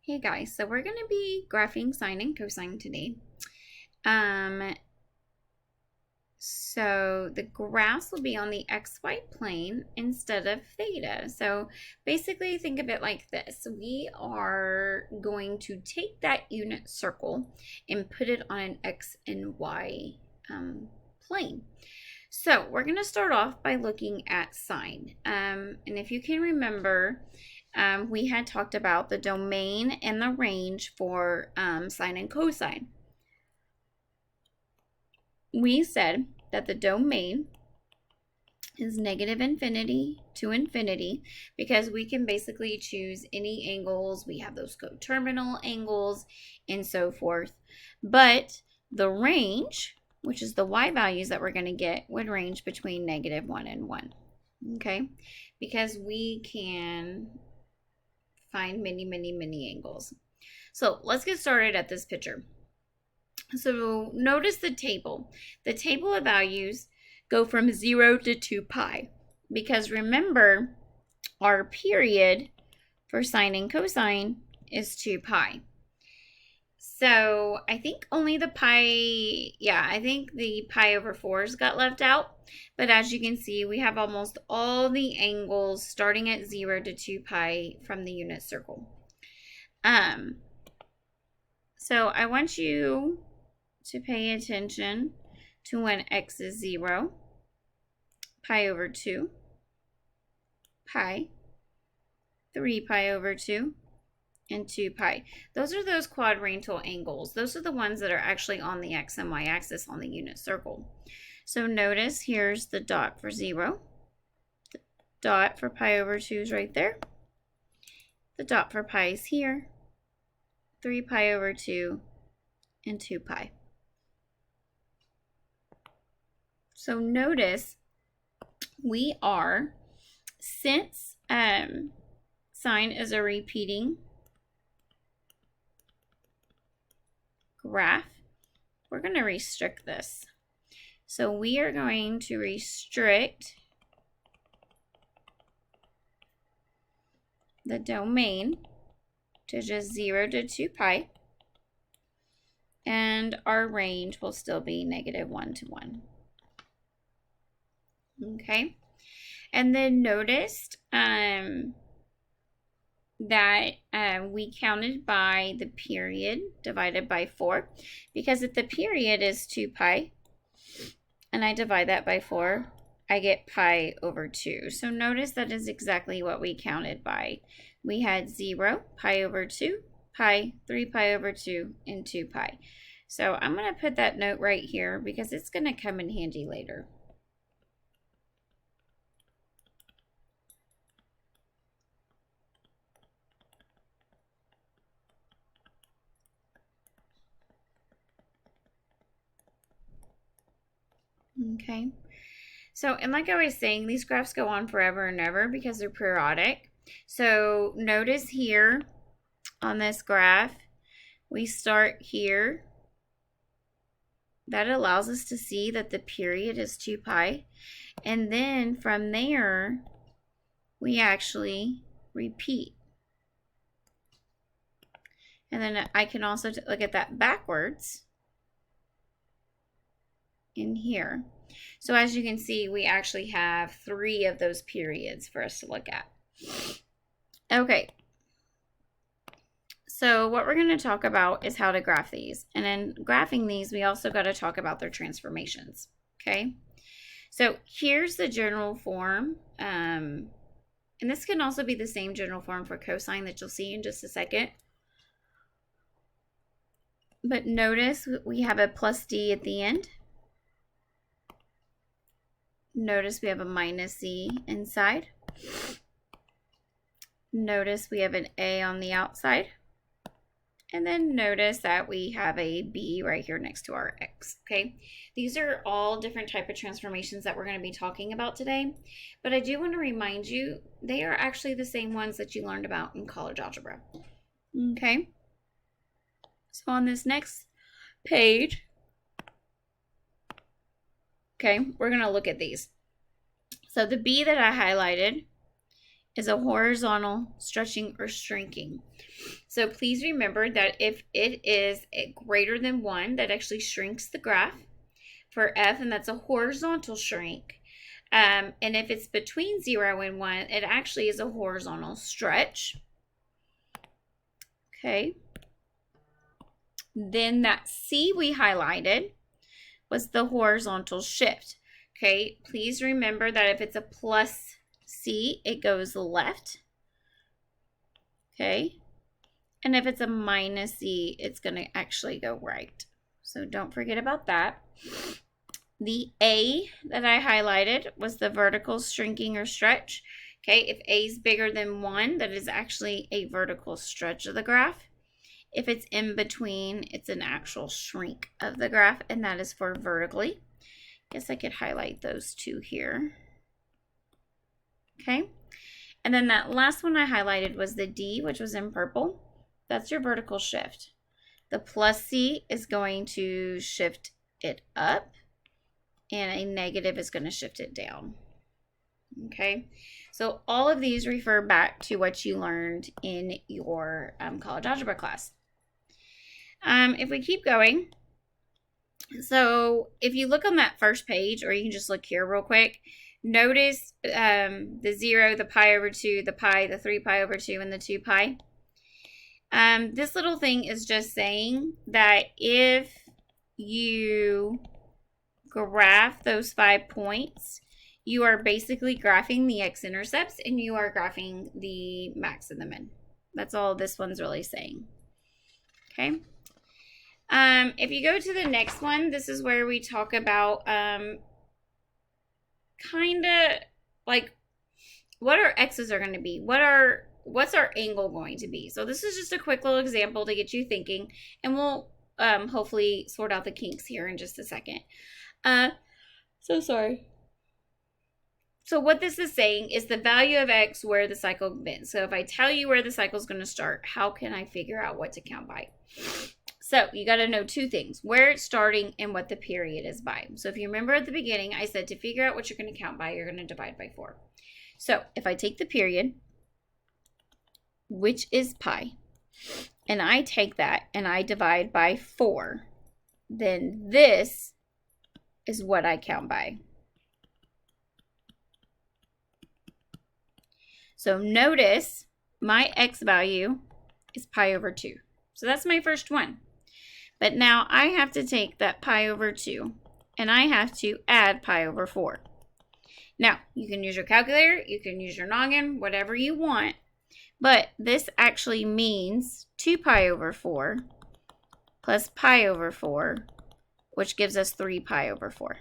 Hey guys, so we're going to be graphing sine and cosine today. So the graphs will be on the xy plane instead of theta. So basically think of it like this. We are going to take that unit circle and put it on an x and y plane. So we're going to start off by looking at sine. And if you can remember, we had talked about the domain and the range for sine and cosine. We said that the domain is negative infinity to infinity because we can basically choose any angles. We have those coterminal angles and so forth. But the range, which is the y values that we're going to get, would range between -1 and 1. Okay? Because we can find many angles. So let's get started at this picture. So notice the table. The table of values go from 0 to 2 pi. Because remember, our period for sine and cosine is 2 pi. So I think only the I think the pi over 4s got left out. But as you can see, we have almost all the angles starting at 0 to 2 pi from the unit circle. So I want you to pay attention to when x is 0, pi over 2, pi, 3 pi over 2, and 2 pi. Those are those quadrantal angles. Those are the ones that are actually on the x and y axis on the unit circle. So notice here's the dot for 0. The dot for pi over 2 is right there. The dot for pi is here. 3 pi over 2 and 2 pi. So notice we are, since sine is a repeating graph, we're going to restrict this. So we are going to restrict the domain to just 0 to 2 pi, and our range will still be -1 to 1. Okay, and then noticed that we counted by the period divided by 4, because if the period is 2 pi and I divide that by 4, I get pi over 2. So notice that is exactly what we counted by. We had 0, pi over 2, pi, 3 pi over 2, and 2 pi. So I'm going to put that note right here because it's going to come in handy later. Okay, so, and like I was saying, these graphs go on forever and ever because they're periodic. So notice here on this graph, we start here. That allows us to see that the period is 2 pi. And then from there, we actually repeat. And then I can also look at that backwards in here. So as you can see, we actually have 3 of those periods for us to look at. Okay. So what we're going to talk about is how to graph these. And in graphing these, we also got to talk about their transformations. Okay. So here's the general form. And this can also be the same general form for cosine that you'll see in just a second. But notice we have a plus d at the end. Notice we have a minus c inside. Notice we have an a on the outside. And then notice that we have a b right here next to our x, okay? These are all different type of transformations that we're going to be talking about today. But I do want to remind you, they are actually the same ones that you learned about in college algebra, okay? So on this next page, okay, we're going to look at these. So the b that I highlighted is a horizontal stretching or shrinking. So please remember that if it is greater than 1, that actually shrinks the graph for F, and that's a horizontal shrink. And if it's between 0 and 1, it actually is a horizontal stretch. Okay. Then that C we highlighted was the horizontal shift. Okay, please remember that if it's a plus C, it goes left. Okay, and if it's a minus C, it's going to actually go right. So don't forget about that. The A that I highlighted was the vertical shrinking or stretch. Okay, if A is bigger than 1, that is actually a vertical stretch of the graph. If it's in between, it's an actual shrink of the graph, and that is for vertically. Guess I could highlight those two here. Okay, and then that last one I highlighted was the D, which was in purple. That's your vertical shift. The plus C is going to shift it up, and a negative is going to shift it down. Okay, so all of these refer back to what you learned in your college algebra class. If we keep going, so if you look on that first page, or you can just look here real quick, notice the 0, the pi over 2, the pi, the 3 pi over 2, and the 2 pi. This little thing is just saying that if you graph those 5 points, you are basically graphing the x-intercepts, and you are graphing the max and the min. That's all this one's really saying. Okay. If you go to the next one, this is where we talk about kind of like what our x's are going to be. What's our angle going to be? So this is just a quick little example to get you thinking, and we'll hopefully sort out the kinks here in just a second. So sorry. So what this is saying is the value of x where the cycle bends. So if I tell you where the cycle is going to start, how can I figure out what to count by? So you got to know two things, where it's starting and what the period is by. So if you remember at the beginning, I said to figure out what you're going to count by, you're going to divide by 4. So if I take the period, which is pi, and I take that and I divide by 4, then this is what I count by. So notice my x value is pi over 2. So that's my first one. But now I have to take that pi over 2 and I have to add pi over 4. Now, you can use your calculator, you can use your noggin, whatever you want. But this actually means 2 pi over 4 plus pi over 4, which gives us 3 pi over 4.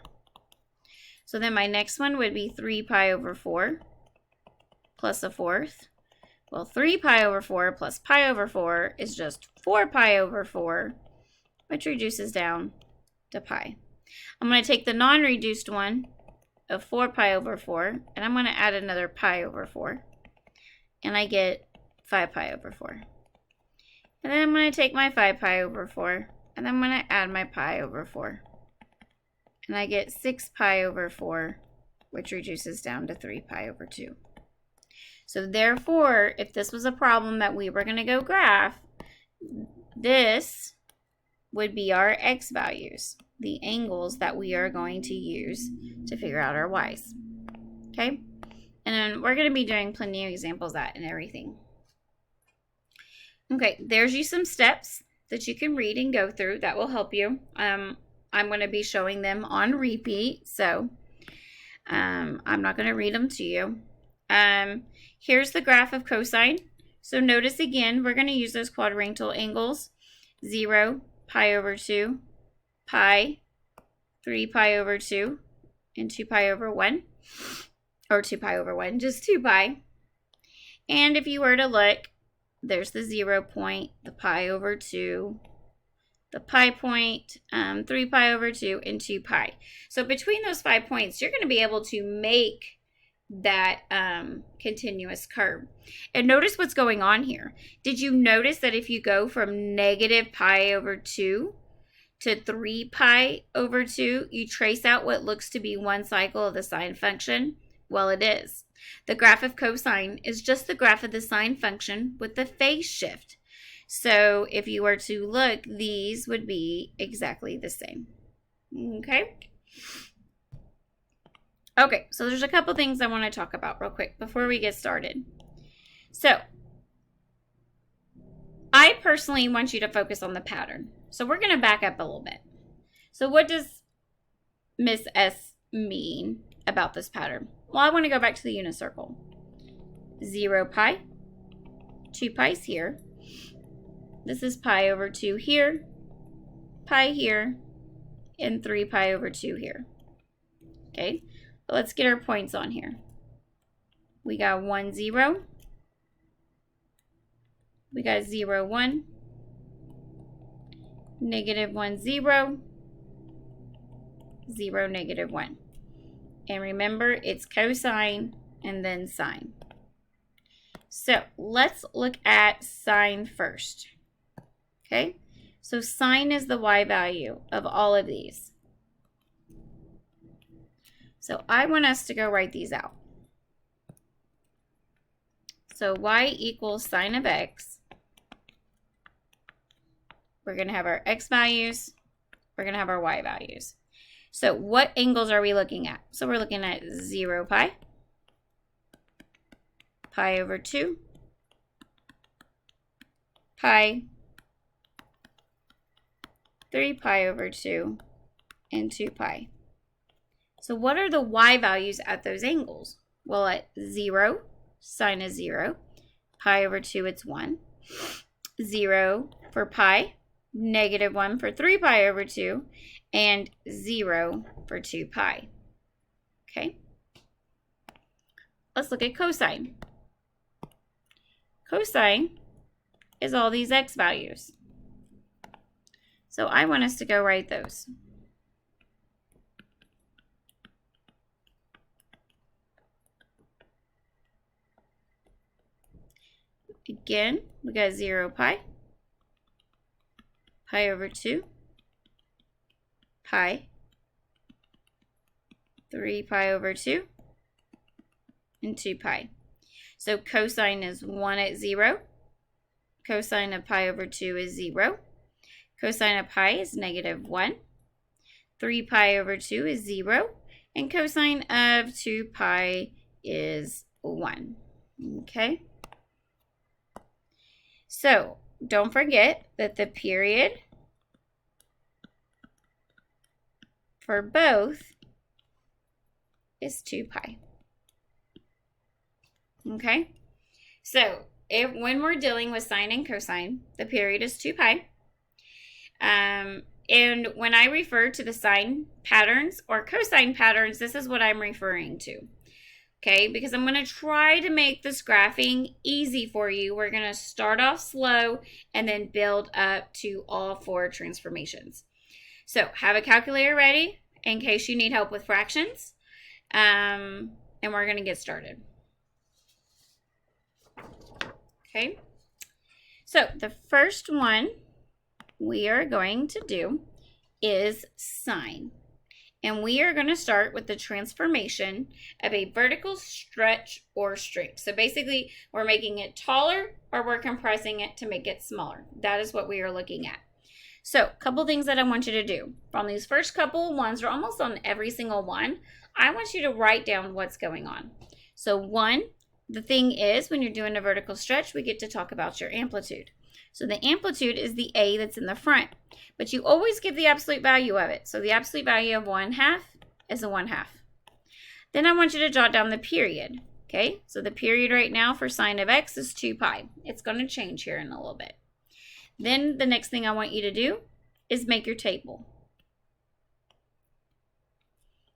So then my next one would be 3 pi over 4 plus a fourth. Well, 3 pi over 4 plus pi over 4 is just 4 pi over 4, which reduces down to pi. I'm going to take the non-reduced one of 4 pi over 4, and I'm going to add another pi over 4, and I get 5 pi over 4. And then I'm going to take my 5 pi over 4, and I'm going to add my pi over 4, and I get 6 pi over 4, which reduces down to 3 pi over 2. So therefore, if this was a problem that we were going to go graph, this would be our x values, the angles that we are going to use to figure out our y's. Okay? And then we're going to be doing plenty of examples of that and everything. Okay, there's you some steps that you can read and go through that will help you. I'm going to be showing them on repeat, so I'm not going to read them to you. Here's the graph of cosine. So notice again, we're going to use those quadrantal angles. 0, pi over 2, pi, 3 pi over 2, and 2 pi over 1. Or 2 pi over 1, just 2 pi. And if you were to look, there's the 0 point, the pi over 2, the pi point, 3 pi over 2, and 2 pi. So between those 5 points, you're going to be able to make that continuous curve. And notice what's going on here. Did you notice that if you go from negative pi over 2 to 3 pi over 2, you trace out what looks to be one cycle of the sine function? Well, it is. The graph of cosine is just the graph of the sine function with the phase shift. So if you were to look, these would be exactly the same. Okay? Okay, so there's a couple things I want to talk about real quick before we get started. So I personally want you to focus on the pattern. So we're going to back up a little bit. So what does Miss S mean about this pattern? Well, I want to go back to the unit circle. 0 pi, 2 pi's here. This is pi over 2 here, pi here, and 3 pi over 2 here. Okay, but let's get our points on here. We got 1, 0. We got 0, 1. Negative 1, 0. 0, negative 1. And remember, it's cosine and then sine. So let's look at sine first. Okay, so sine is the y value of all of these. So I want us to go write these out. So y equals sine of x. We're going to have our x values. We're going to have our y values. So what angles are we looking at? So we're looking at 0 pi, pi over 2, pi, 3 pi over 2, and 2 pi. So what are the y values at those angles? Well, at 0, sine is 0. Pi over 2, it's 1. 0 for pi, negative 1 for 3 pi over 2, and 0 for 2 pi. Okay? Let's look at cosine. Cosine is all these x values. So I want us to go write those. Again, we got 0 pi, pi over 2, pi, 3 pi over 2, and 2 pi. So cosine is 1 at 0. Cosine of pi over 2 is 0. Cosine of pi is negative 1. 3 pi over 2 is 0. And cosine of 2 pi is 1. Okay? So don't forget that the period for both is 2 pi. Okay? So when we're dealing with sine and cosine, the period is 2 pi. And when I refer to the sine patterns or cosine patterns, this is what I'm referring to. Okay, because I'm going to try to make this graphing easy for you. We're going to start off slow and then build up to all 4 transformations. So have a calculator ready in case you need help with fractions. And we're going to get started. Okay, so the first one we are going to do is sine. And we are going to start with the transformation of a vertical stretch or straight. So basically, we're making it taller or we're compressing it to make it smaller. That is what we are looking at. So a couple things that I want you to do. From these first couple ones, or almost on every single one, I want you to write down what's going on. So 1, the thing is, when you're doing a vertical stretch, we get to talk about your amplitude. So the amplitude is the A that's in the front, but you always give the absolute value of it. So the absolute value of 1/2 is a 1/2. Then I want you to jot down the period. Okay, so the period right now for sine of x is 2 pi. It's going to change here in a little bit. Then the next thing I want you to do is make your table.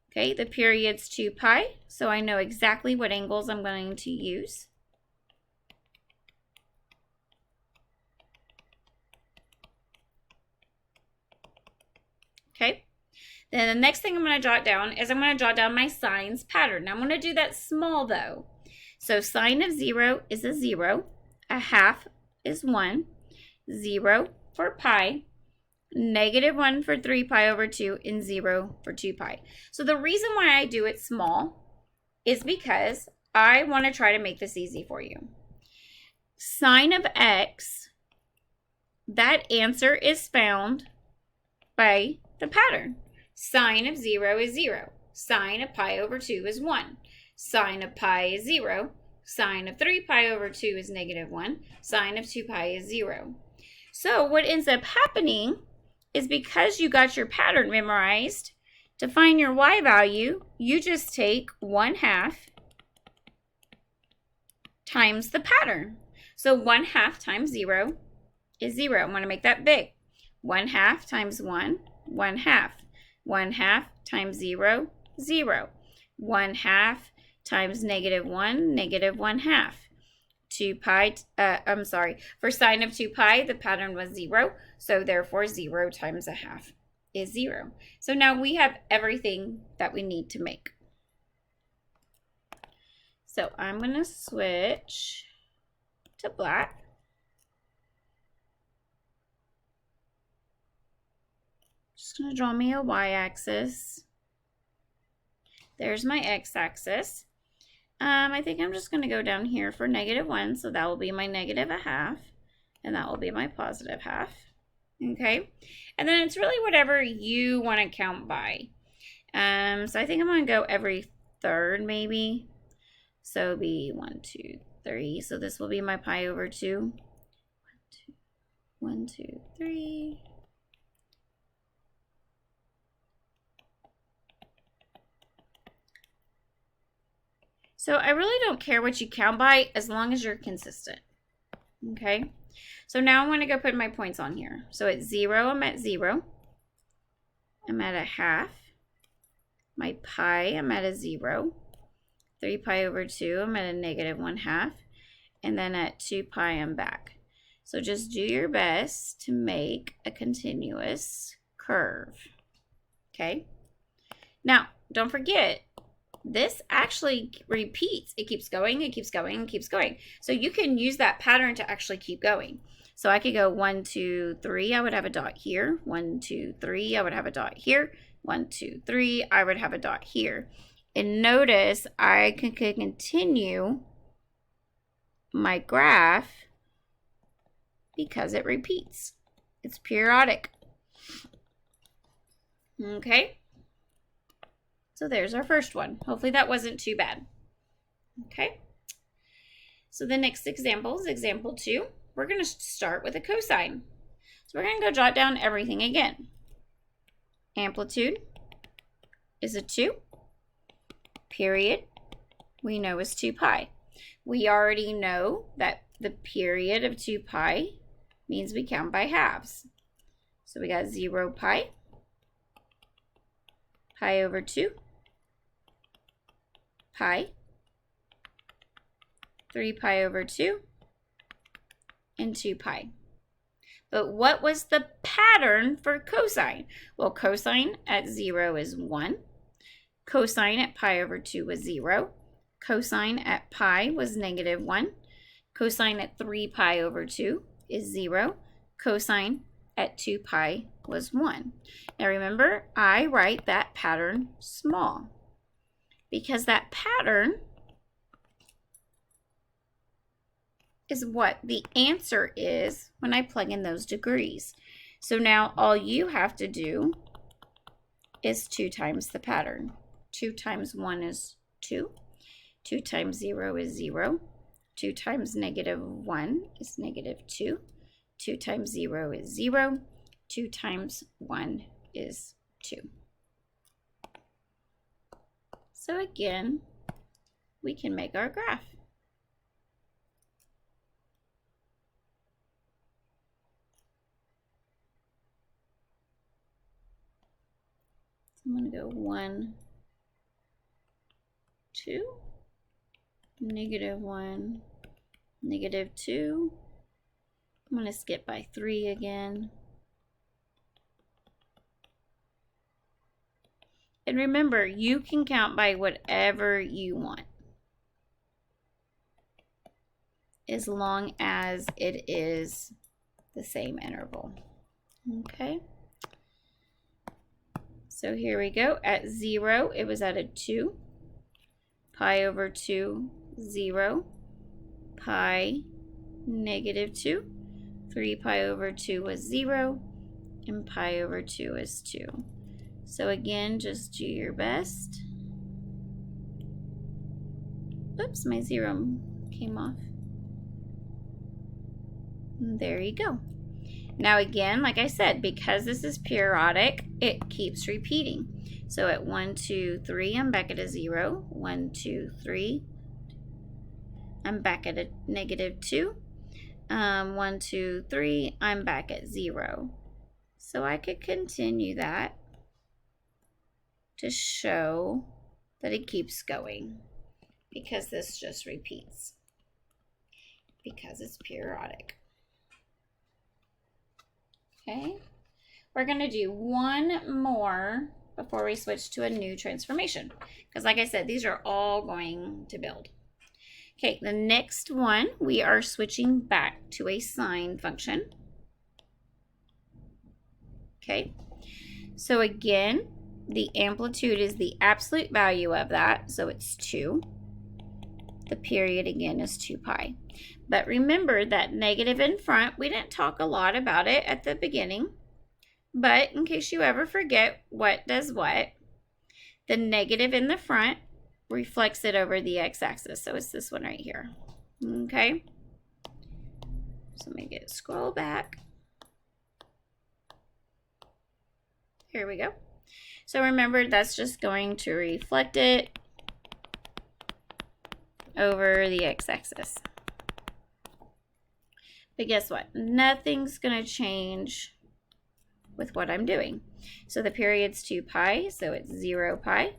Okay, the period's 2 pi, so I know exactly what angles I'm going to use. Okay, then the next thing I'm going to jot down is I'm going to jot down my sines pattern. Now I'm going to do that small though. So sine of 0 is a 0, 1/2 is 1, 0 for pi, negative 1 for 3 pi over 2, and 0 for 2 pi. So the reason why I do it small is because I want to try to make this easy for you. Sine of x, that answer is found by the pattern. Sine of 0 is 0. Sine of pi over 2 is 1. Sine of pi is 0. Sine of 3 pi over 2 is negative 1. Sine of 2 pi is 0. So what ends up happening is because you got your pattern memorized, to find your y value, you just take 1/2 times the pattern. So 1/2 times 0 is 0. I'm going to make that big. 1/2 times 1, 1/2. 1/2 times 0, 0. 1/2 times negative 1, negative 1/2. 2 pi, for sine of 2 pi, the pattern was 0. So therefore 0 times 1/2 is 0. So now we have everything that we need to make. So I'm going to switch to black. Just going to draw me a y-axis. There's my x-axis. I think I'm just going to go down here for negative 1. So that will be my negative 1/2. And that will be my positive 1/2. Okay. And then it's really whatever you want to count by. So I think I'm going to go every third maybe. So it'll be 1, 2, 3. So this will be my pi over 2. 1, 2, 3. So I really don't care what you count by as long as you're consistent. Okay. So now I'm going to go put my points on here. So at 0, I'm at 0. I'm at 1/2. My pi, I'm at a 0. 3 pi over 2, I'm at a negative 1/2. And then at 2 pi, I'm back. So just do your best to make a continuous curve. Okay. Now, don't forget, this actually repeats. It keeps going, it keeps going, it keeps going. So you can use that pattern to actually keep going. So I could go 1, 2, 3, I would have a dot here. 1, 2, 3, I would have a dot here. 1, 2, 3, I would have a dot here. And notice I can continue my graph because it repeats. It's periodic. Okay. So there's our first one. Hopefully that wasn't too bad. Okay. So the next example is example 2. We're going to start with a cosine. So we're going to go jot down everything again. Amplitude is a 2. Period, we know is 2 pi. We already know that the period of 2 pi means we count by halves. So we got 0 pi, pi over 2, pi, 3 pi over 2, and 2 pi. But what was the pattern for cosine? Well, cosine at 0 is 1. Cosine at pi over 2 was 0. Cosine at pi was negative 1. Cosine at 3 pi over 2 is 0. Cosine at 2 pi was 1. Now remember, I write that pattern small because that pattern is what the answer is when I plug in those degrees. So now all you have to do is 2 times the pattern. 2 times 1 is 2. 2 times 0 is 0. 2 times negative 1 is negative 2. 2 times 0 is 0. 2 times 1 is 2. So again, we can make our graph. I'm going to go 1, 2, negative 1, negative 2. I'm going to skip by 3 again. And remember, you can count by whatever you want, as long as it is the same interval. Okay. So here we go. At 0, it was at a 2. Pi over 2 0, pi, negative 2. 3 pi over 2 was 0, and pi over 2 is 2. So again, just do your best. Oops, my 0 came off. There you go. Now again, like I said, because this is periodic, it keeps repeating. So at 1, 2, 3, I'm back at a 0. 1, 2, 3, I'm back at a negative 2. 1, 2, 3, I'm back at 0. So I could continue that to show that it keeps going, because this just repeats, because it's periodic. Okay, we're going to do one more before we switch to a new transformation, because like I said, these are all going to build. Okay, the next one, we are switching back to a sine function. Okay, so again, the amplitude is the absolute value of that, so it's 2. The period again is 2 pi. But remember that negative in front, we didn't talk a lot about it at the beginning, but in case you ever forget what does what, the negative in the front reflects it over the x-axis. So it's this one right here. Okay, so let me scroll back. Here we go. So remember, that's just going to reflect it over the x-axis. But guess what? Nothing's going to change with what I'm doing. So the period's 2 pi, so it's 0 pi,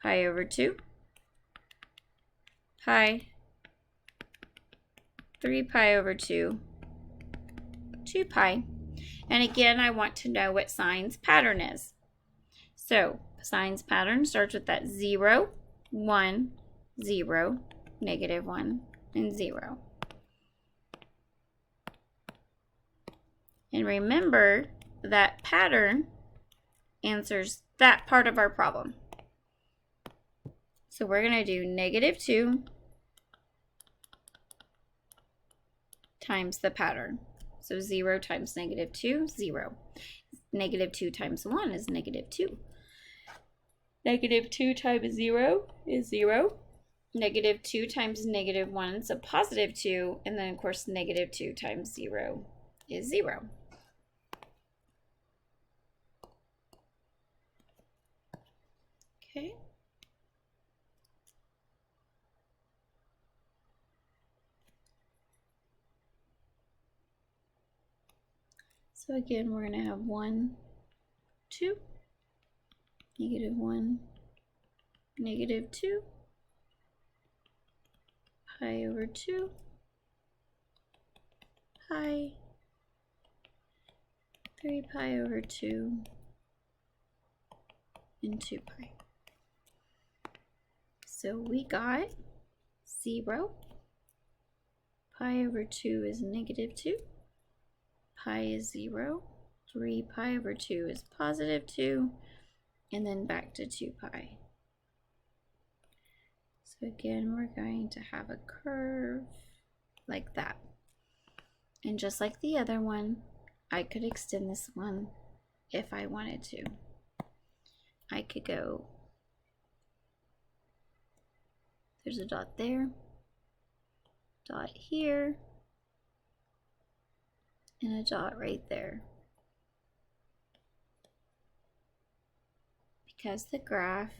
pi over 2, pi, 3 pi over 2, 2 pi. And again, I want to know what sine's pattern is. So sine's pattern starts with that 0, 1, 0, negative 1, and 0. And remember that pattern answers that part of our problem. So we're going to do negative 2 times the pattern. So 0 times negative 2, 0. Negative 2 times 1 is negative 2. Negative 2 times 0 is 0. Negative 2 times negative 1 is a positive 2. And then, of course, negative 2 times 0 is 0. Okay. So again, we're going to have 1, 2, negative 1, negative 2, pi over 2, pi, 3 pi over 2, and 2 pi. So we got 0, pi over 2 is negative 2, pi is 0, 3 pi over 2 is positive 2, and then back to 2 pi. So again, we're going to have a curve like that. And just like the other one, I could extend this one if I wanted to. I could go, there's a dot there, dot here, and a dot right there. Because the graph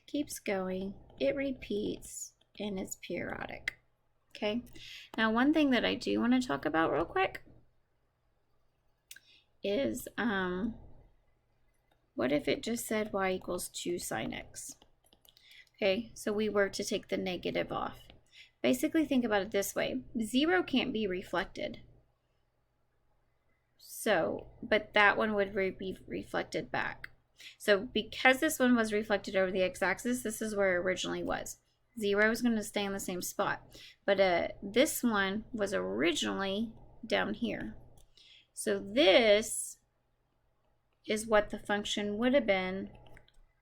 keeps going, it repeats, and it's periodic. Okay, now one thing that I do want to talk about real quick is what if it just said y equals 2 sine x? Okay, so we were to take the negative off. Basically, think about it this way. 0 can't be reflected. So, but that one would be reflected back. So because this one was reflected over the x-axis, this is where it originally was. 0 is going to stay in the same spot. But this one was originally down here. So this is what the function would have been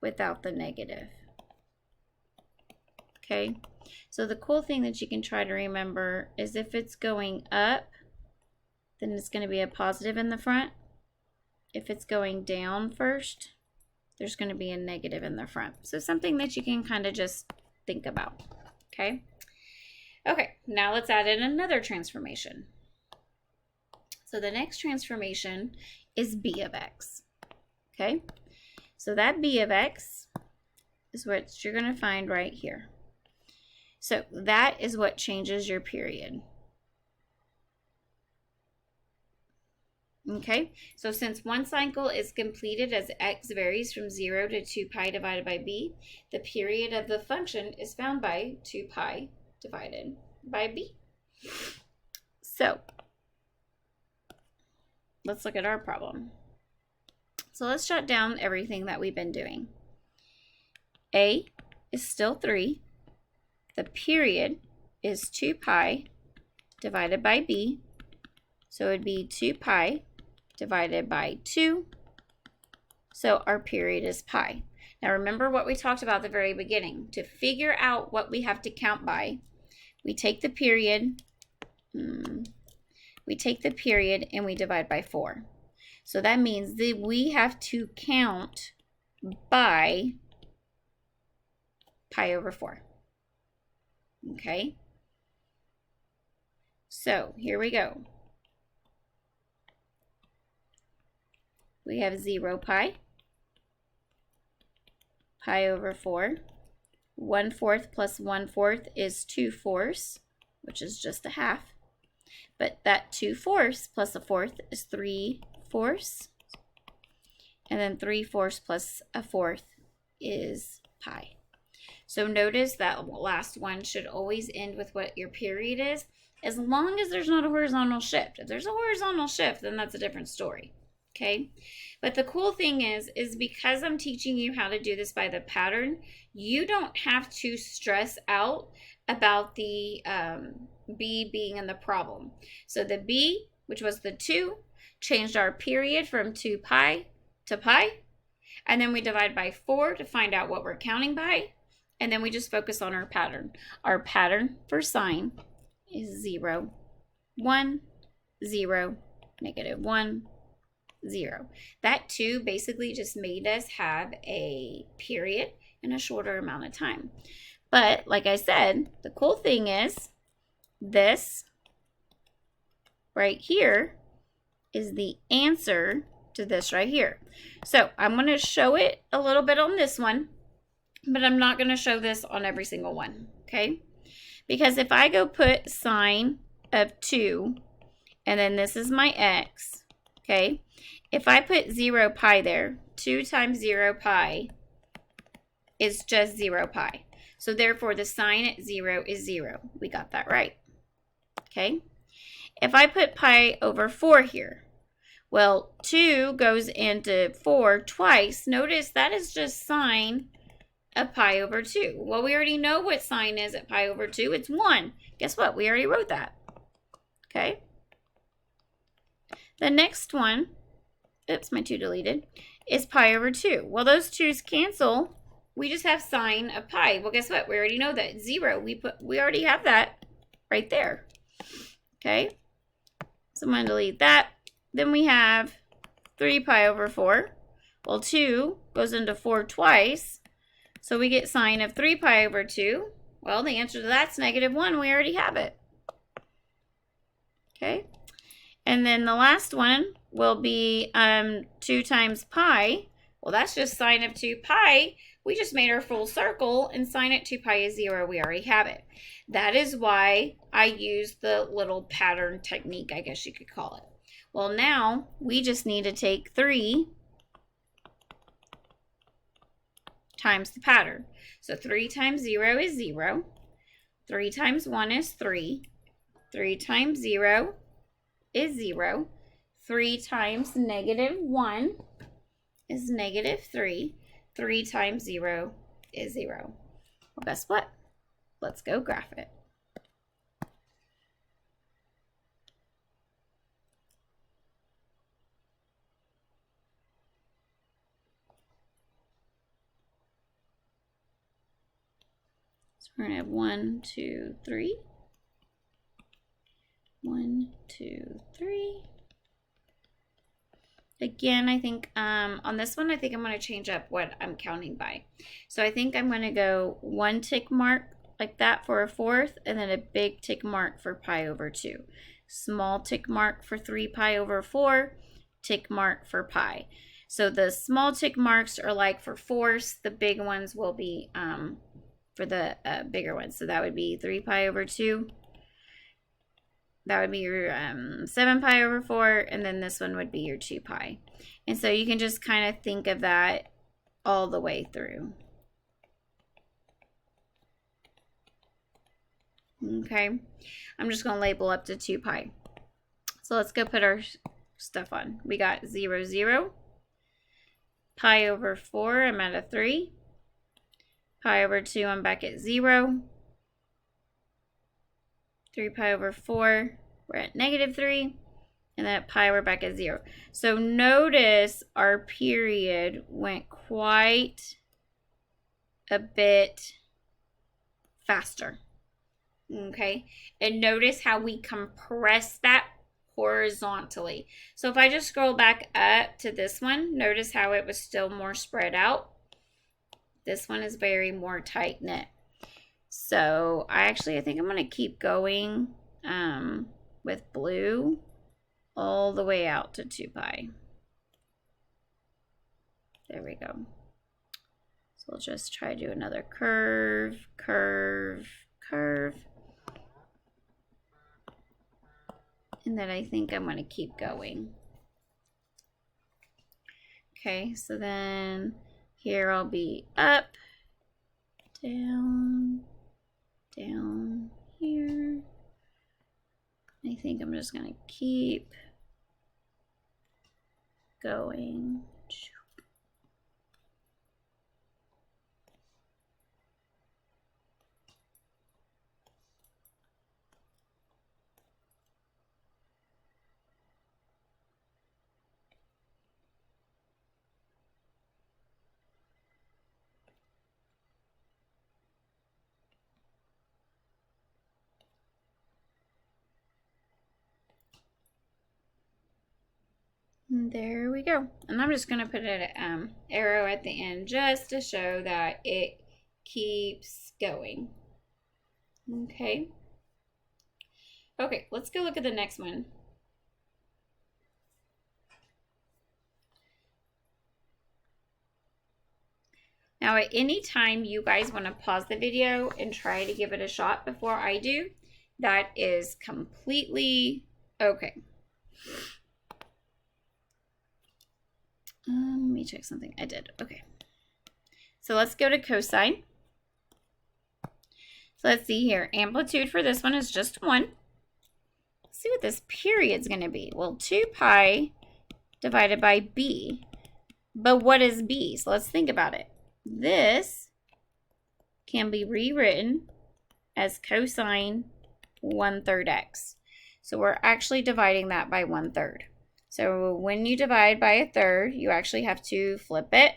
without the negative. Okay, so the cool thing that you can try to remember is if it's going up, then it's going to be a positive in the front. If it's going down first, there's going to be a negative in the front. So something that you can kind of just think about. Okay. Okay, now let's add in another transformation. So the next transformation is b of x. Okay, so that b of x is what you're going to find right here. So that is what changes your period. Okay, so since one cycle is completed as x varies from 0 to 2 pi divided by b, the period of the function is found by 2 pi divided by b. So let's look at our problem. So let's jot down everything that we've been doing. A is still 3. The period is 2 pi divided by b. So it would be 2 pi divided by 2. So our period is pi. Now remember what we talked about at the very beginning. To figure out what we have to count by, we take the period, and we divide by 4. So that means that we have to count by pi over 4. Okay? So here we go. We have 0 pi, pi over 4. 1/4 plus 1/4 is 2/4, which is just a half. But that 2/4 plus a fourth is 3/4. And then 3/4 plus a fourth is pi. So notice that last one should always end with what your period is, as long as there's not a horizontal shift. If there's a horizontal shift, then that's a different story. Okay, but the cool thing is because I'm teaching you how to do this by the pattern, you don't have to stress out about the b being in the problem. So the b, which was the 2, changed our period from 2 pi to pi, and then we divide by 4 to find out what we're counting by, and then we just focus on our pattern. Our pattern for sine is 0, 1, 0, -1, 0. That 2 basically just made us have a period in a shorter amount of time. But like I said, the cool thing is this right here is the answer to this right here. So I'm going to show it a little bit on this one, but I'm not going to show this on every single one, okay? Because if I go put sine of 2, and then this is my x, okay? If I put 0 pi there, 2 times 0 pi is just 0 pi. So therefore, the sine at 0 is 0. We got that right, okay? If I put pi over 4 here, well, 2 goes into 4 twice. Notice that is just sine of pi over 2. Well, we already know what sine is at pi over 2. It's 1. Guess what? We already wrote that, okay? The next one, oops, my 2 deleted, is pi over 2. Well, those 2's cancel. We just have sine of pi. Well, guess what? We already know that. 0. We already have that right there. Okay? So I'm going to delete that. Then we have 3 pi over 4. Well, 2 goes into 4 twice. So we get sine of 3 pi over 2. Well, the answer to that's -1. We already have it. Okay? And then the last one will be 2 times pi. Well, that's just sine of 2 pi. We just made our full circle, and sine at 2 pi is 0. We already have it. That is why I use the little pattern technique, I guess you could call it. Well, now we just need to take 3 times the pattern. So 3 times 0 is 0. 3 times 1 is 3. 3 times 0 is 0. 3 times -1 is -3. 3 times 0 is 0. Well, guess what? Let's go graph it. So we're going to have 1, 2, 3. 1, 2, 3. Again, I think on this one, I think I'm going to change up what I'm counting by. So I think I'm going to go 1 tick mark like that for a fourth, and then a big tick mark for pi over 2. Small tick mark for 3 pi over 4, tick mark for pi. So the small tick marks are like for fourths, the big ones will be for the bigger ones. So that would be 3 pi over 2. That would be your 7 pi over 4, and then this one would be your 2 pi. And so you can just kind of think of that all the way through. Okay, I'm just going to label up to 2 pi. So let's go put our stuff on. We got 0, 0. Pi over 4, I'm at a 3. Pi over 2, I'm back at 0. 3 pi over 4, we're at -3, and then at pi, we're back at 0. So notice our period went quite a bit faster, okay? And notice how we compress that horizontally. So if I just scroll back up to this one, notice how it was still more spread out. This one is very more tight-knit. So I think I'm going to keep going with blue all the way out to 2 pi. There we go. So we'll just try to do another curve, curve, curve. And then I think I'm going to keep going. Okay, so then here I'll be up, down, down here. I think I'm just going to keep going. There we go. And I'm just going to put an arrow at the end just to show that it keeps going. Okay. Okay, let's go look at the next one. Now, at any time you guys want to pause the video and try to give it a shot before I do, that is completely okay. Let me check something. I did. Okay. So let's go to cosine. So let's see here. Amplitude for this one is just 1. Let's see what this period's going to be. Well, 2 pi divided by b. But what is b? So let's think about it. This can be rewritten as cosine 1/3 x. So we're actually dividing that by 1/3. So when you divide by a third, you actually have to flip it,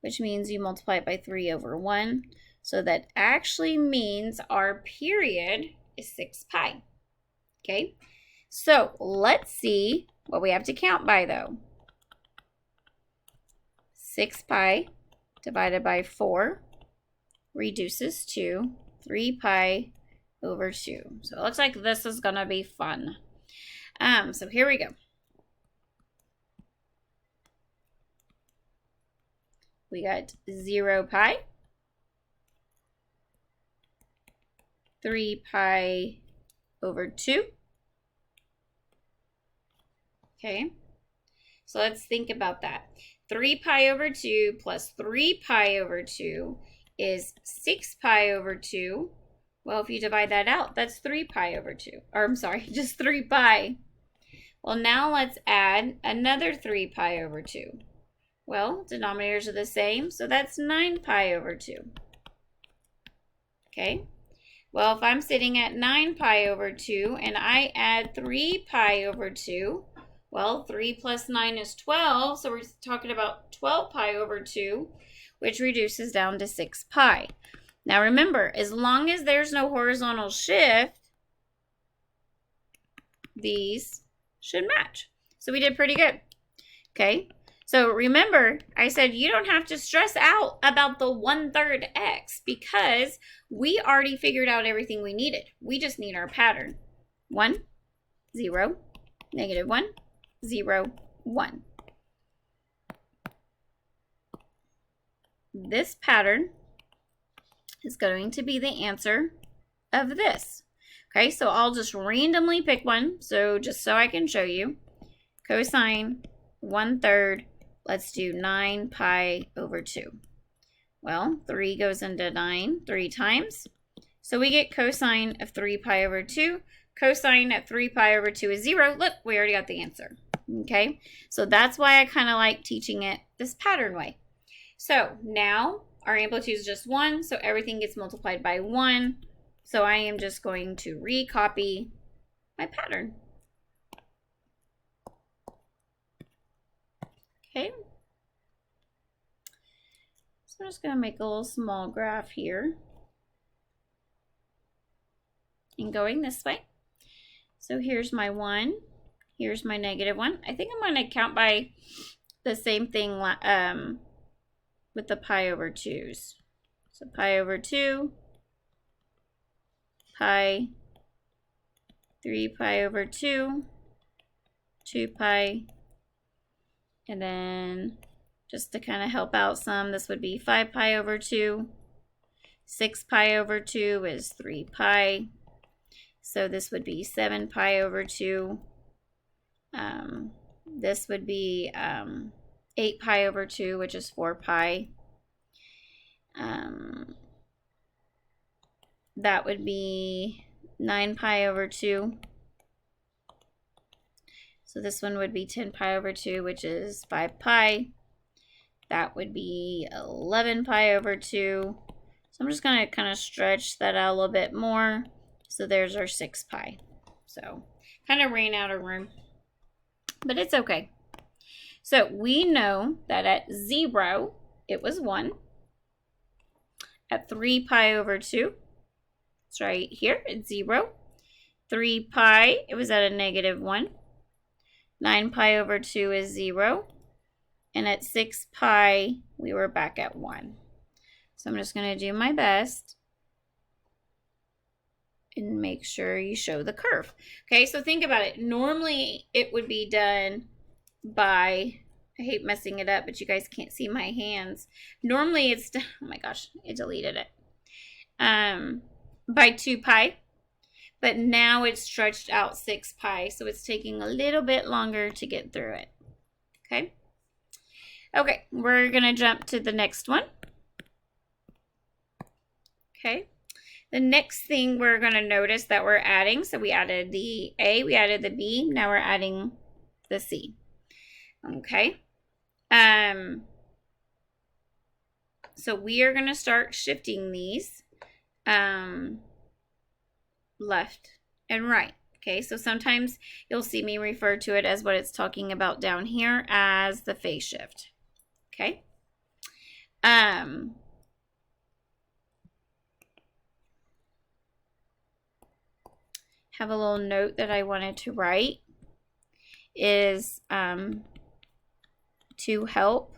which means you multiply it by 3 over 1. So that actually means our period is 6 pi. Okay, so let's see what we have to count by though. 6 pi divided by 4 reduces to 3 pi over 2. So it looks like this is going to be fun. So here we go. We got 0 pi, 3 pi over 2. Okay, so let's think about that. 3 pi over 2 plus 3 pi over 2 is 6 pi over 2. Well, if you divide that out, that's 3 pi over 2. Or I'm sorry, just 3 pi. Well, now let's add another 3 pi over 2. Well, denominators are the same, so that's 9 pi over 2. Okay, well, if I'm sitting at 9 pi over 2 and I add 3 pi over 2, well, 3 plus 9 is 12, so we're talking about 12 pi over 2, which reduces down to 6 pi. Now remember, as long as there's no horizontal shift, these should match. So we did pretty good. Okay, so remember, I said you don't have to stress out about the 1/3 x because we already figured out everything we needed. We just need our pattern. 1, 0, -1, 0, 1. This pattern is going to be the answer of this. Okay, so I'll just randomly pick one. So just so I can show you, cosine 1/3, let's do 9 pi over 2. Well, 3 goes into 9 3 times. So we get cosine of 3 pi over 2. Cosine at 3 pi over 2 is 0. Look, we already got the answer. Okay, so that's why I kind of like teaching it this pattern way. So now our amplitude is just 1, so everything gets multiplied by 1. So I am just going to recopy my pattern. Okay. So I'm just going to make a little small graph here. And going this way. So here's my 1. Here's my -1. I think I'm going to count by the same thing with the pi over 2's. So pi over 2, pi, 3 pi over 2, 2 pi, and then just to kind of help out some, this would be 5 pi over 2. 6 pi over 2 is 3 pi. So this would be 7 pi over 2. This would be 8 pi over 2, which is 4 pi. That would be 9 pi over 2. So this one would be 10 pi over 2, which is 5 pi. That would be 11 pi over 2. So I'm just going to kind of stretch that out a little bit more. So there's our 6 pi. So kind of ran out of room, but it's okay. So we know that at 0, it was 1. At 3 pi over 2, it's right here at 0. 3 pi, it was at a -1. 9 pi over 2 is 0. And at 6 pi, we were back at 1. So I'm just going to do my best and make sure you show the curve. Okay, so think about it. Normally, it would be done by, I hate messing it up, but you guys can't see my hands. Normally, it's, oh my gosh, it deleted it. By 2 pi. But now it's stretched out 6 pi, so it's taking a little bit longer to get through it. Okay? Okay, we're going to jump to the next one. Okay. The next thing we're going to notice that we're adding, so we added the A, we added the B, now we're adding the C. Okay. So we are going to start shifting these left and right. Okay, so sometimes you'll see me refer to it as what it's talking about down here as the phase shift. Okay. Have a little note that I wanted to write is to help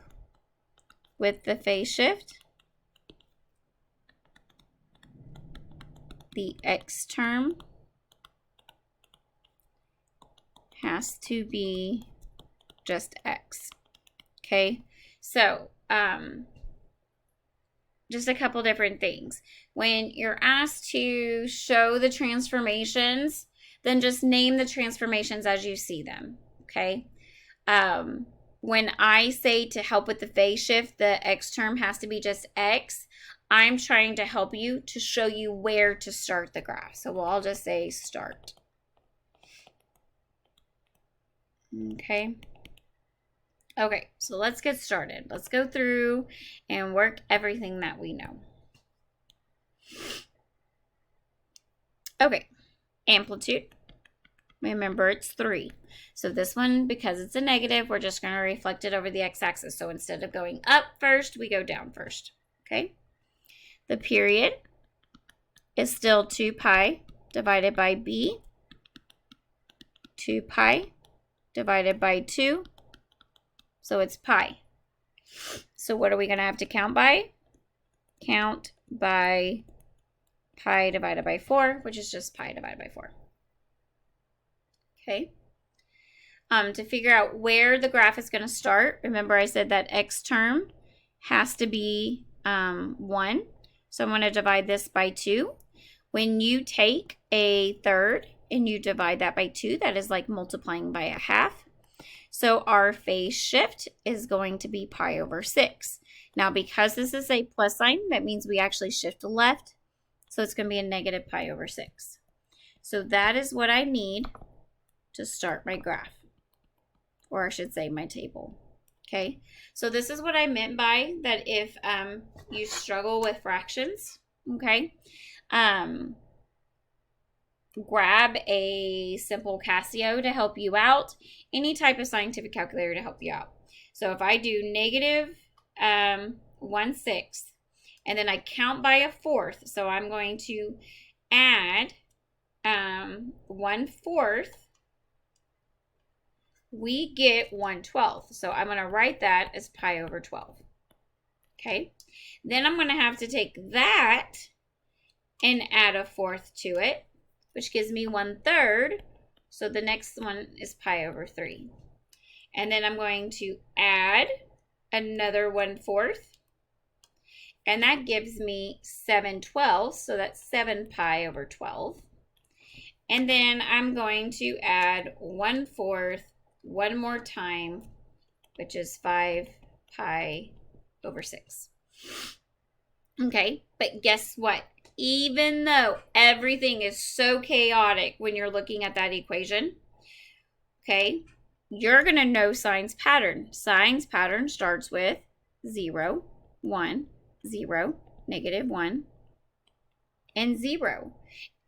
with the phase shift, the x term has to be just x. Okay, so just a couple different things. When you're asked to show the transformations, then just name the transformations as you see them, okay? When I say to help with the phase shift, the x term has to be just x, I'm trying to help you to show you where to start the graph. So we'll all just say start. Okay. Okay, so let's get started. Let's go through and work everything that we know. Okay, amplitude. Remember, it's 3. So this one, because it's a negative, we're just going to reflect it over the x-axis. So instead of going up first, we go down first. Okay? The period is still 2 pi divided by b, 2 pi divided by 2, so it's pi. So what are we going to have to count by? Count by pi divided by 4, which is just pi divided by 4. Okay. To figure out where the graph is going to start, remember I said that x term has to be 1. So I'm going to divide this by 2. When you take a third and you divide that by 2, that is like multiplying by a half. So our phase shift is going to be pi over 6. Now, because this is a plus sign, that means we actually shift left. So it's going to be a negative pi over 6. So that is what I need to start my graph, or I should say my table. Okay, so this is what I meant by that if you struggle with fractions, okay, grab a simple Casio to help you out, any type of scientific calculator to help you out. So if I do negative 1/6 and then I count by a fourth, so I'm going to add 1/4, we get 1/12. So I'm going to write that as pi over 12. Okay, then I'm going to have to take that and add a fourth to it, which gives me 1/3. So the next one is pi over 3. And then I'm going to add another 1/4. And that gives me 7/12. So that's 7 pi over 12. And then I'm going to add 1/4 one more time, which is 5 pi over 6. Okay, but guess what? Even though everything is so chaotic when you're looking at that equation, okay, you're going to know Sine's pattern. Sine's pattern starts with 0, 1, 0, -1, and 0.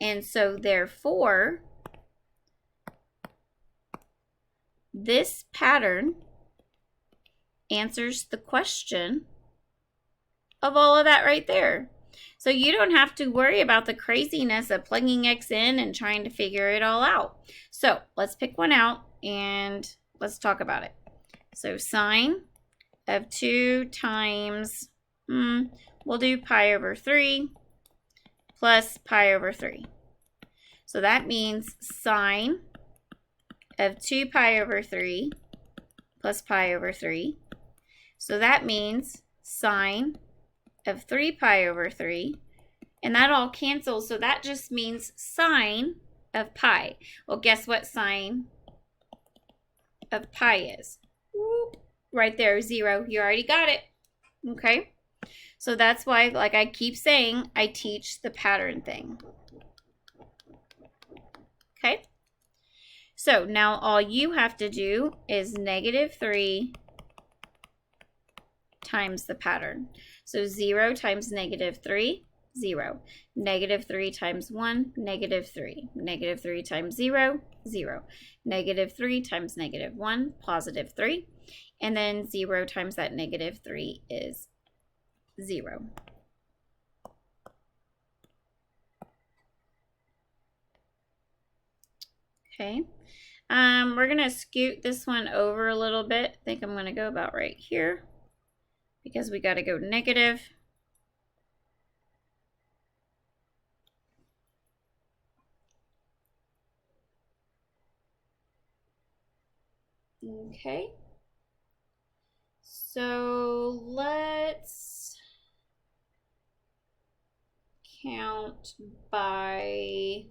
And so therefore, this pattern answers the question of all of that right there. So you don't have to worry about the craziness of plugging x in and trying to figure it all out. So let's pick one out and let's talk about it. So sine of 2 times, we'll do pi over 3 plus pi over 3. So that means sine of 2 pi over 3 plus pi over 3. So that means sine of 3 pi over 3, and that all cancels, so that just means sine of pi. Well, guess what sine of pi is? Right there, 0. You already got it. Okay? So that's why, like I keep saying, I teach the pattern thing. Okay? So now all you have to do is -3 times the pattern. So 0 times -3, 0. -3 times 1, -3. -3 times 0, 0. -3 times -1, +3. And then 0 times that -3 is 0. Okay. We're going to scoot this one over a little bit. I think I'm going to go about right here because we got to go negative. Okay. So let's count by,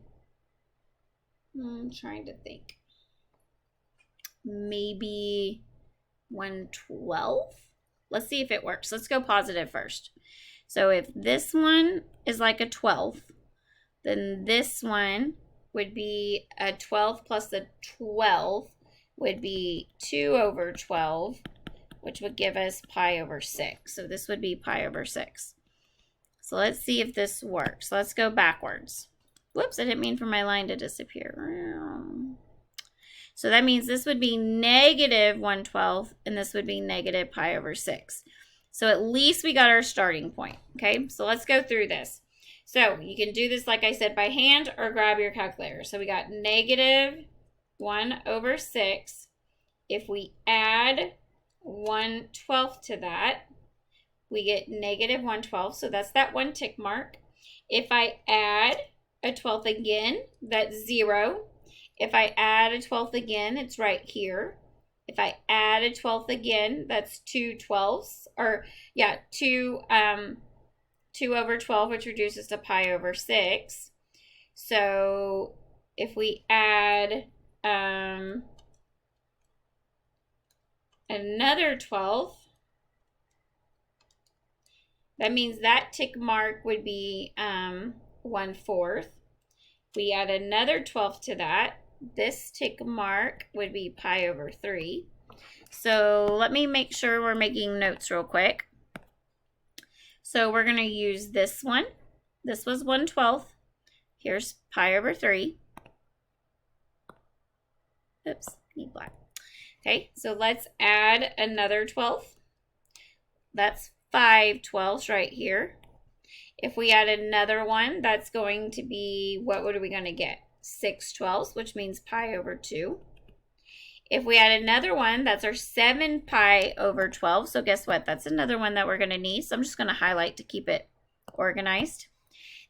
I'm trying to think. Maybe 1/12. Let's see if it works. Let's go positive first. So if this one is like a 12th, then this one would be a 12 plus the 12 would be 2 over 12, which would give us pi over 6. So this would be pi over 6. So let's see if this works. Let's go backwards. Whoops, I didn't mean for my line to disappear. So that means this would be -1/12, and this would be negative pi over 6. So at least we got our starting point. Okay, so let's go through this. So you can do this, like I said, by hand or grab your calculator. So we got negative 1/6. If we add 1/12 to that, we get negative 1/12. So that's that one tick mark. If I add a 12th again, that's 0. If I add a 12th again, it's right here. If I add a 12th again, that's 2/12, or yeah, 2/12, which reduces to pi/6. So if we add another 12th, that means that tick mark would be 1/4. We add another 12th to that. This tick mark would be pi/3. So let me make sure we're making notes real quick. So we're going to use this one. This was 1/12. Here's pi/3. Oops, need black. Okay, so let's add another 12th. That's 5/12 right here. If we add another one, that's going to be, what are we going to get? 6/12, which means pi/2. If we add another one, that's our 7 pi/12. So guess what? That's another one that we're going to need. So I'm just going to highlight to keep it organized.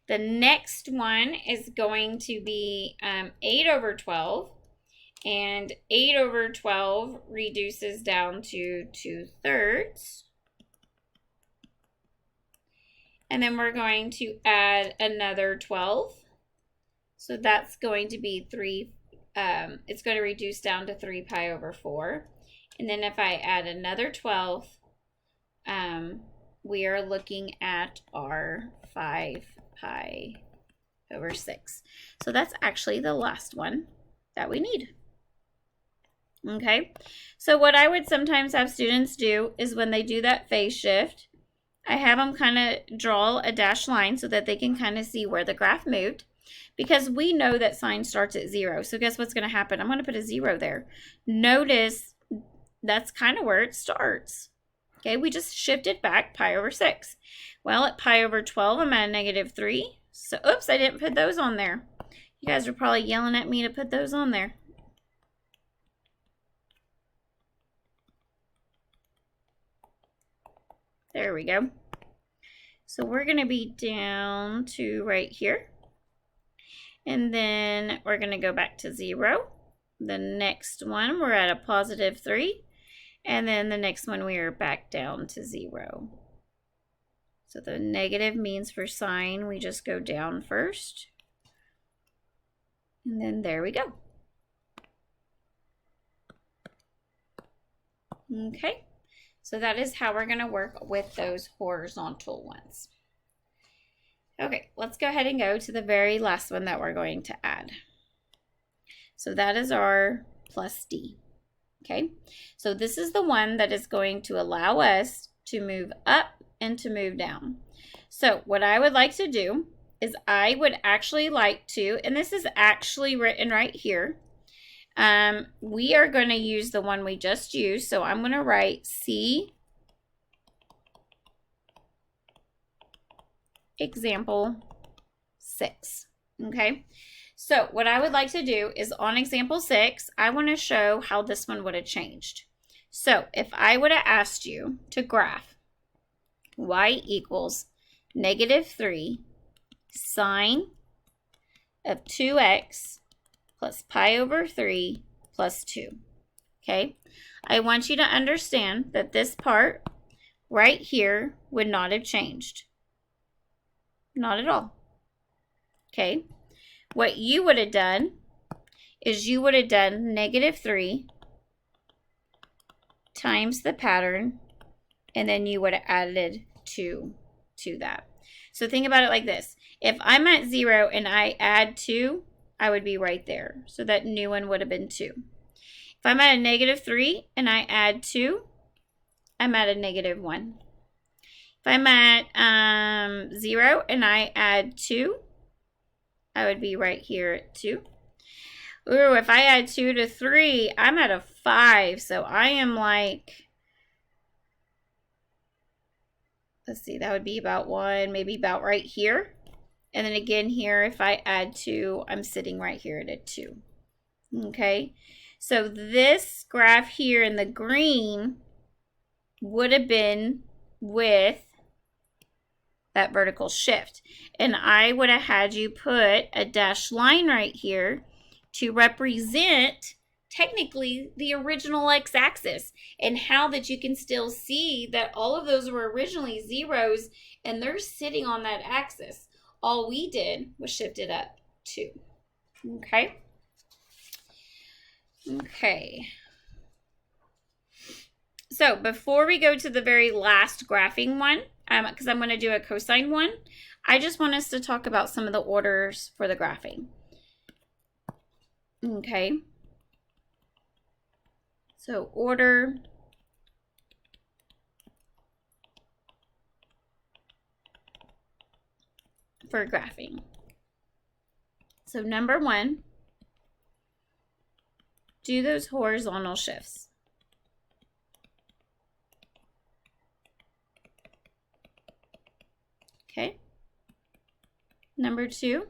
The next one is going to be 8/12. And 8/12 reduces down to 2/3. And then we're going to add another 12. So that's going to be 3, it's going to reduce down to 3 pi/4. And then if I add another 12, we are looking at our 5 pi/6. So that's actually the last one that we need. Okay, so what I would sometimes have students do is when they do that phase shift, I have them kind of draw a dashed line so that they can kind of see where the graph moved, because we know that sine starts at 0. So guess what's going to happen? I'm going to put a 0 there. Notice that's kind of where it starts. Okay, we just shifted back pi/6. Well, at pi/12, I'm at -3. So, oops, I didn't put those on there. You guys are probably yelling at me to put those on there. There we go. So we're going to be down to right here. And then we're going to go back to 0. The next one, we're at a +3. And then the next one, we are back down to 0. So the negative means for sine, we just go down first. And then there we go. Okay. So that is how we're going to work with those horizontal ones. Okay, let's go ahead and go to the very last one that we're going to add. So that is our plus D. Okay, so this is the one that is going to allow us to move up and to move down. So what I would like to do is I would actually like to, and this is actually written right here, we are going to use the one we just used. So I'm going to write C example 6. Okay, so what I would like to do is on example 6, I want to show how this one would have changed. So if I would have asked you to graph y equals -3 sine of 2x plus pi/3 plus 2. Okay, I want you to understand that this part right here would not have changed. Not at all. Okay, what you would have done is you would have done -3 times the pattern, and then you would have added 2 to that. So think about it like this. If I'm at 0 and I add 2, I would be right there. So that new one would have been 2. If I'm at a -3 and I add 2, I'm at a -1. If I'm at 0 and I add 2, I would be right here at 2. Ooh, if I add 2 to 3, I'm at a 5. So I am like let's see, that would be about 1, maybe about right here. And then again here, if I add 2, I'm sitting right here at a 2. Okay, so this graph here in the green would have been with that vertical shift. And I would have had you put a dashed line right here to represent technically the original x-axis, and how that you can still see that all of those were originally zeros and they're sitting on that axis. All we did was shift it up 2. Okay. Okay. So before we go to the very last graphing one, because I'm going to do a cosine one, I just want us to talk about some of the orders for the graphing. Okay. So order for graphing. So number 1, do those horizontal shifts. Okay. Number 2,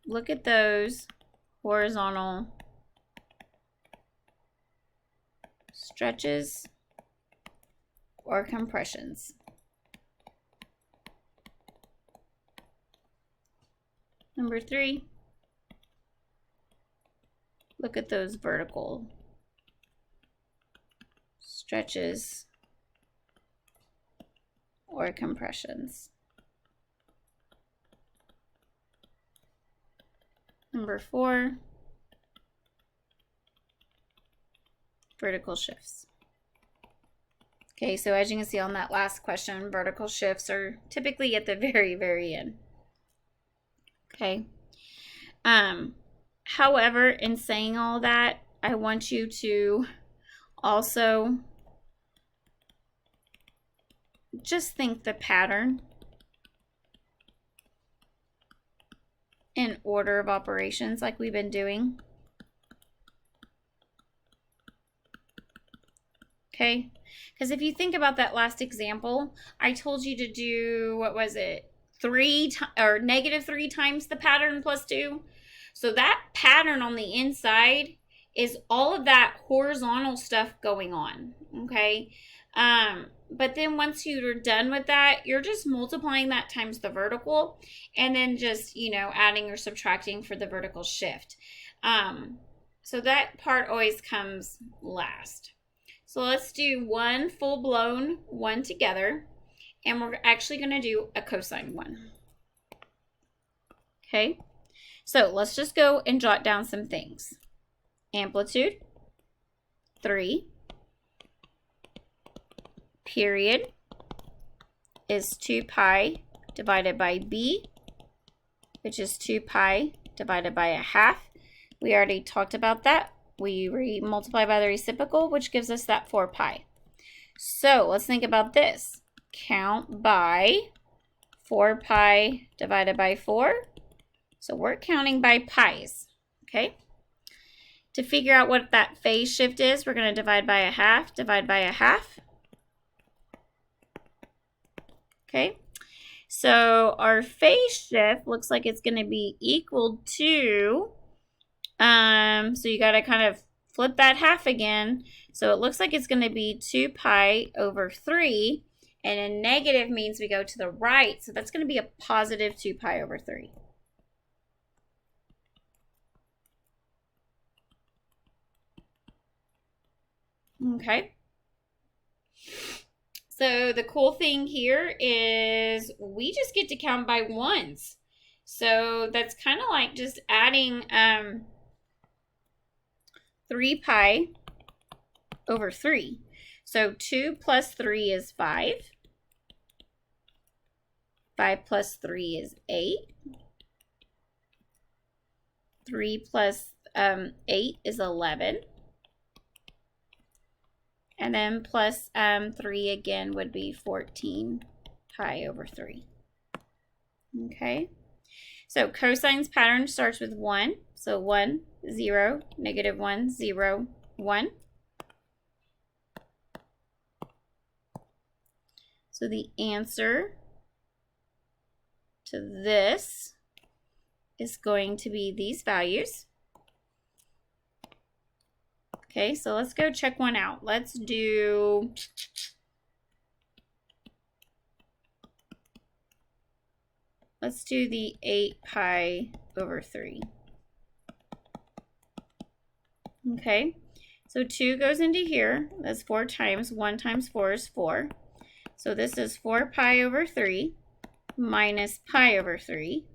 look at those horizontal stretches or compressions. Number 3, look at those vertical stretches or compressions. Number 4, vertical shifts. Okay, so as you can see on that last question, vertical shifts are typically at the very, very end. Okay. However, in saying all that, I want you to also just think the pattern in order of operations like we've been doing. Okay, because if you think about that last example, I told you to do, what was it, -3 times the pattern plus 2. So that pattern on the inside is all of that horizontal stuff going on. Okay, but then once you're done with that, you're just multiplying that times the vertical, and then just, you know, adding or subtracting for the vertical shift. So that part always comes last. So let's do one full-blown one together, and we're actually going to do a cosine one. Okay, so let's just go and jot down some things. Amplitude, 3. Period is 2 pi divided by b, which is 2 pi divided by 1/2. We already talked about that. We multiply by the reciprocal, which gives us that 4 pi. So let's think about this. Count by 4 pi divided by 4. So we're counting by pi's. Okay. To figure out what that phase shift is, we're going to divide by 1/2, divide by 1/2. Okay. So our phase shift looks like it's going to be equal to, so you got to kind of flip that half again. So it looks like it's going to be 2 pi over 3, and a negative means we go to the right. So that's going to be a positive 2 pi over 3. Okay. So the cool thing here is we just get to count by ones. So that's kind of like just adding 3 pi over 3. So 2 plus 3 is 5. 5 plus 3 is 8. 3 plus 8 is 11. And then plus 3 again would be 14 pi over 3. Okay. So cosine's pattern starts with 1. So 1, 0, -1, 0, 1. So the answer to this is going to be these values. Okay, so let's go check one out. Let's do the 8 pi over 3. Okay, so 2 goes into here. That's 4 times. 1 times 4 is 4. So this is 4 pi over 3 minus pi over 3,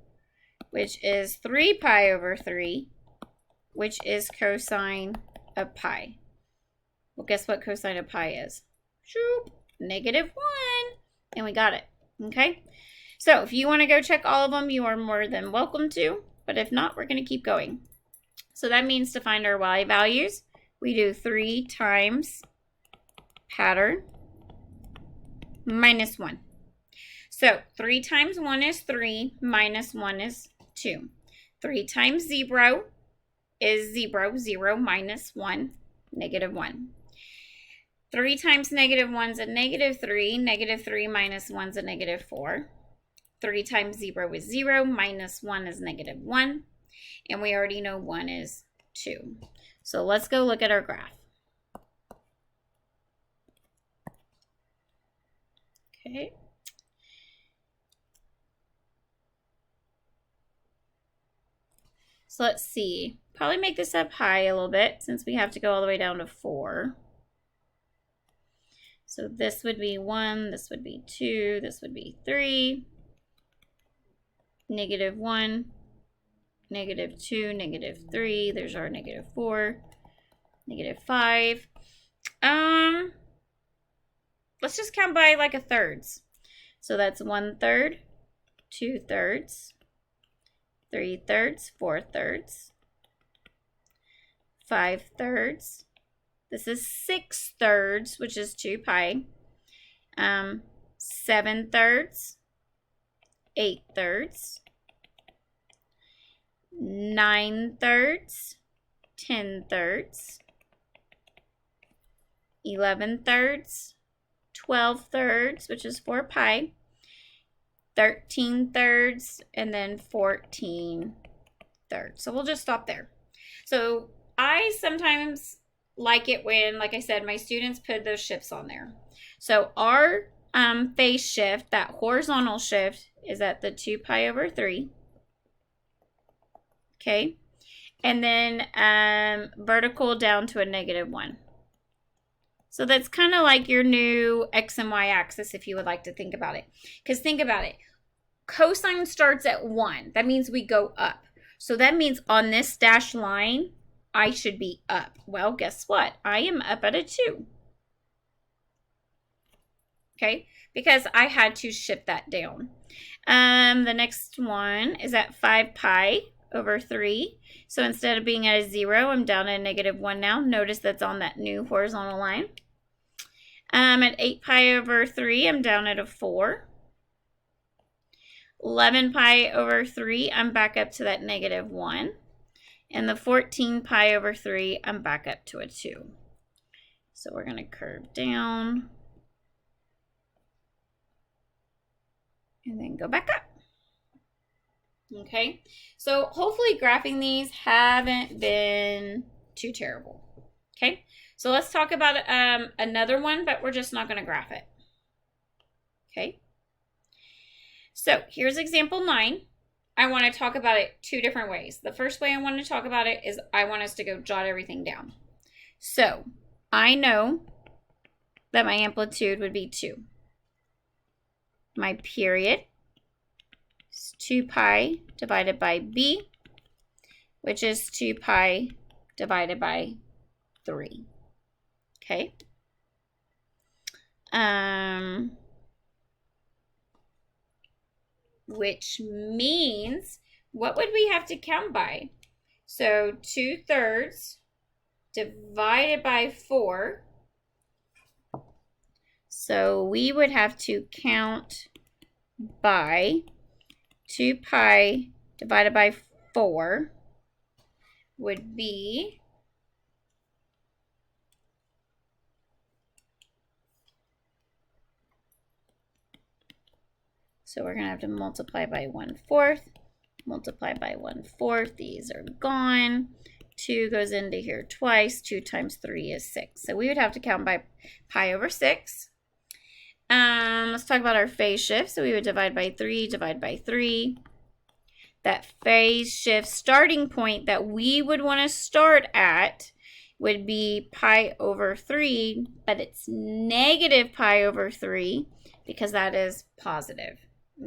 which is 3 pi over 3, which is cosine of pi. Well, guess what cosine of pi is? Shoop, -1. And we got it. Okay? So if you want to go check all of them, you are more than welcome to. But if not, we're going to keep going. So that means to find our y values, we do 3 times pattern minus 1. So 3 times 1 is 3, minus 1 is 2. 3 times 0 is 0, 0 minus 1, -1. 3 times -1 is a -3, -3 minus 1 is a -4. 3 times 0 is 0, minus 1 is -1, and we already know 1 is 2. So let's go look at our graph. Okay. So let's see. Probably make this up high a little bit since we have to go all the way down to 4. So this would be 1, this would be 2, this would be 3, -1, -2, -3, there's our -4, -5. Let's just count by like a thirds. So that's 1/3, 2/3, 3/3, 4/3, 5/3. This is 6/3, which is 2 pi. 7/3, 8/3, 9/3, 10/3, 11/3, 12/3, which is 4 pi, 13/3, and then 14/3. So we'll just stop there. So I sometimes like it when, like I said, my students put those shifts on there. So our phase shift, that horizontal shift, is at the 2 pi over 3. Okay. And then vertical down to a -1. So that's kind of like your new x and y axis if you would like to think about it. Because think about it. Cosine starts at 1. That means we go up. So that means on this dashed line, I should be up. Well, guess what? I am up at a 2. Okay, because I had to shift that down. The next one is at 5 pi over 3. So instead of being at a 0, I'm down at a -1 now. Notice that's on that new horizontal line. At 8 pi over 3, I'm down at a 4. 11 pi over 3, I'm back up to that -1. And the 14 pi over 3, I'm back up to a 2. So we're going to curve down. And then go back up. Okay, so hopefully graphing these haven't been too terrible. Okay, so let's talk about another one, but we're just not going to graph it. Okay, so here's example 9. I want to talk about it 2 different ways. The first way I want to talk about it is I want us to go jot everything down. So I know that my amplitude would be 2. My period is 2 pi divided by b, which is 2 pi divided by 3. Okay. Which means, what would we have to count by? So 2/3 divided by 4. So we would have to count by 2 pi divided by 4 would be So we're going to have to multiply by 1/4, multiply by 1/4. These are gone. 2 goes into here twice. 2 times 3 is 6. So we would have to count by pi over 6. Let's talk about our phase shift. So we would divide by 3, divide by 3. That phase shift starting point that we would want to start at would be pi over 3, but it's negative pi over 3 because that is positive.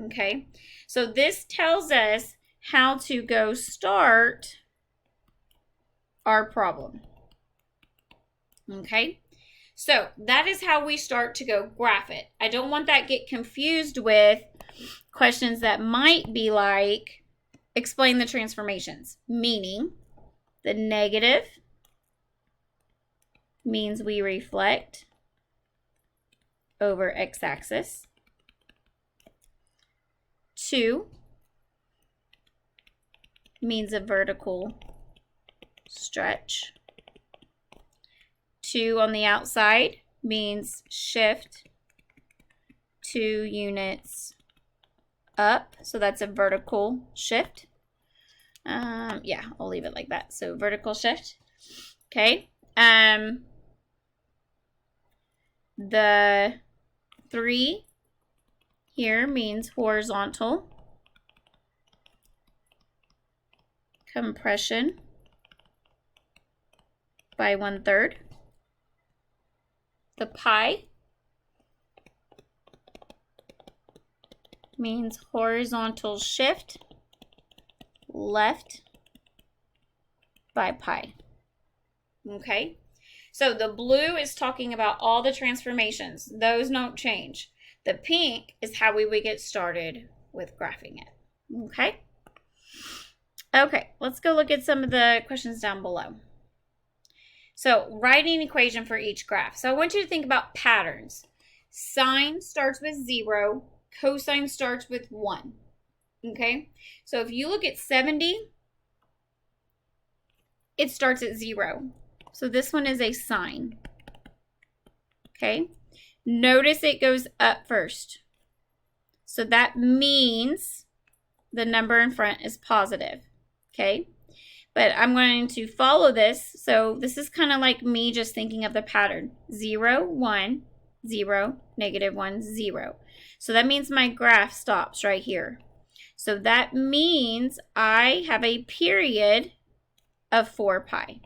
Okay, so this tells us how to go start our problem. Okay, so that is how we start to go graph it. I don't want that get confused with questions that might be like, explain the transformations, meaning the negative means we reflect over x-axis. 2 means a vertical stretch. 2 on the outside means shift 2 units up. So that's a vertical shift. Yeah, I'll leave it like that. So vertical shift. Okay. The 3 here means horizontal compression by 1/3. The pi means horizontal shift left by pi. Okay, so the blue is talking about all the transformations. Those don't change. The pink is how we would get started with graphing it. Okay? Okay, let's go look at some of the questions down below. So, writing an equation for each graph. So, I want you to think about patterns. Sine starts with 0, cosine starts with 1. Okay? So, if you look at 70, it starts at 0. So, this one is a sine. Okay? Notice it goes up first. So that means the number in front is positive. Okay? But I'm going to follow this. So this is kind of like me just thinking of the pattern. 0, 1, 0, -1, 0. So that means my graph stops right here. So that means I have a period of 4 pi.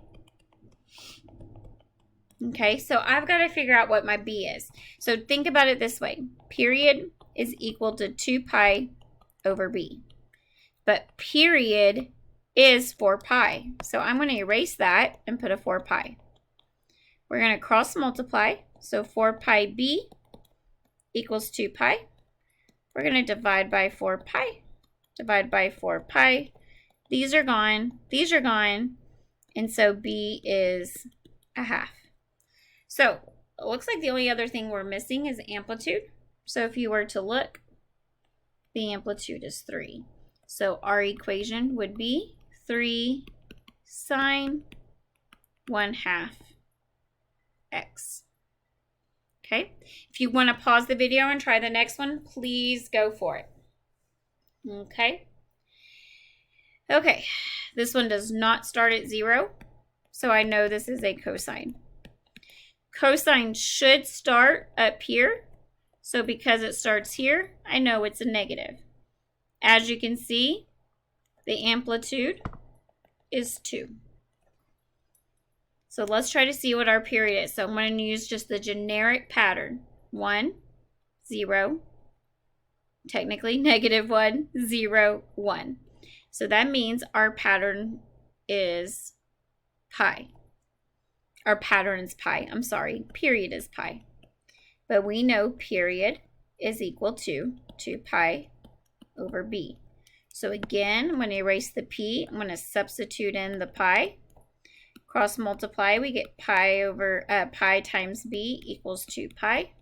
Okay, so I've got to figure out what my b is. So think about it this way. Period is equal to 2 pi over b. But period is 4 pi. So I'm going to erase that and put a 4 pi. We're going to cross multiply. So 4 pi b equals 2 pi. We're going to divide by 4 pi. Divide by 4 pi. These are gone. These are gone. And so b is 1/2. So it looks like the only other thing we're missing is amplitude. So if you were to look, the amplitude is 3. So our equation would be 3 sine 1/2 x. Okay, if you want to pause the video and try the next one, please go for it. Okay. Okay, this one does not start at 0, so I know this is a cosine. Cosine should start up here, so because it starts here, I know it's a negative. As you can see, the amplitude is 2. So let's try to see what our period is. So I'm going to use just the generic pattern. 1, 0, technically -1, 0, 1. So that means our pattern is pi. Our pattern is pi. I'm sorry, period is pi. But we know period is equal to 2 pi over b. So again, I'm going to erase the p. I'm going to substitute in the pi. Cross multiply, we get pi over pi times b equals 2 pi.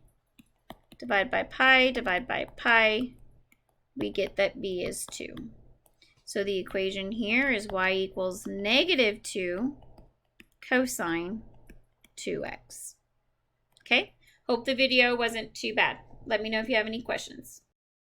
Divide by pi, divide by pi. We get that b is 2. So the equation here is y equals -2 cosine 2x. Okay, hope the video wasn't too bad. Let me know if you have any questions.